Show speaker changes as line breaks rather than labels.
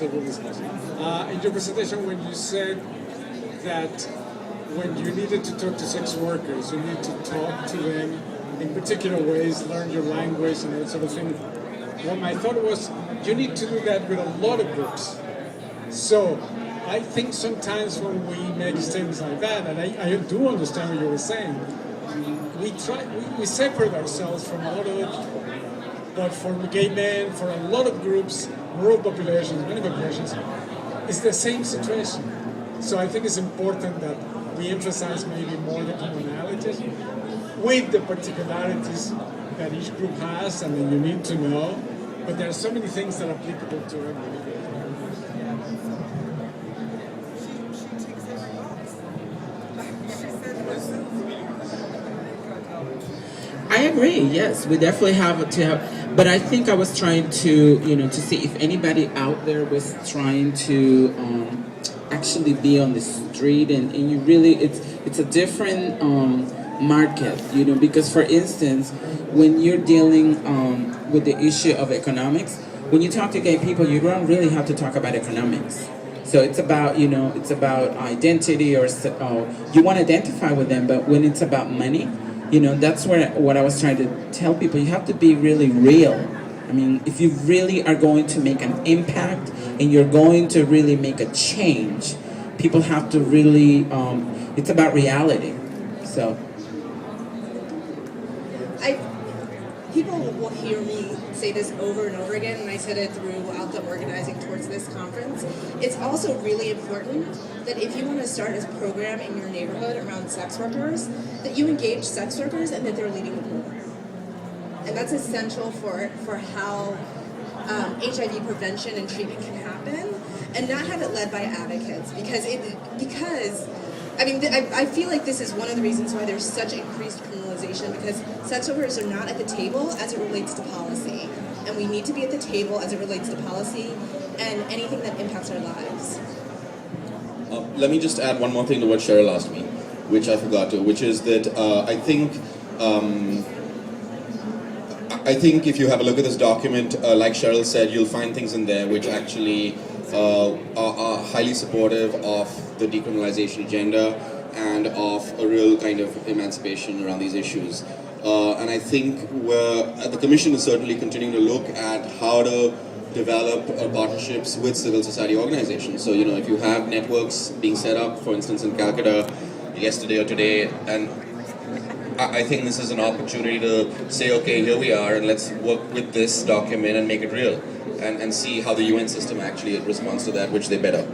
In your presentation, when you said that when you needed to talk to sex workers, you need to talk to them in particular ways, learn your language and that sort of thing. Well, my thought was you need to do that with a lot of groups. So I think sometimes when we make statements like that, and I do understand what you were saying, we separate ourselves from a lot of it. But for gay men, for a lot of groups, rural populations, many populations, it's the same situation. So I think it's important that we emphasize maybe more the commonalities with the particularities that each group has and that you need to know. But there are so many things that are applicable to everybody.
I agree. Yes, we definitely have to have. But I think I was trying to, to see if anybody out there was trying to actually be on the street, and you really, it's a different market, because for instance, when you're dealing with the issue of economics, when you talk to gay people, you don't really have to talk about economics. So it's about, it's about identity, or you want to identify with them, but when it's about money, that's what I was trying to tell people. You have to be really real. I mean, if you really are going to make an impact and you're going to really make a change, people have to really, it's about reality. So.
People will hear me say this over and over again, and I said it throughout the organizing towards this conference. It's also really important that if you want to start a program in your neighborhood around sex workers, that you engage sex workers and that they're leading the pool. And that's essential for how HIV prevention and treatment can happen, and not have it led by advocates, because I feel like this is one of the reasons why there's such increased criminalization, because sex workers are not at the table as it relates to policy. And we need to be at the table as it relates to policy and anything that impacts our lives.
Let me just add one more thing to what Cheryl asked me, which I forgot to, which is that I think if you have a look at this document, like Cheryl said, you'll find things in there which actually are highly supportive of the decriminalization agenda and of a real kind of emancipation around these issues. And I think the Commission is certainly continuing to look at how to develop partnerships with civil society organizations. So, if you have networks being set up, for instance, in Calcutta yesterday or today, and I think this is an opportunity to say, okay, here we are, and let's work with this document and make it real, and see how the UN system actually responds to that, which they better.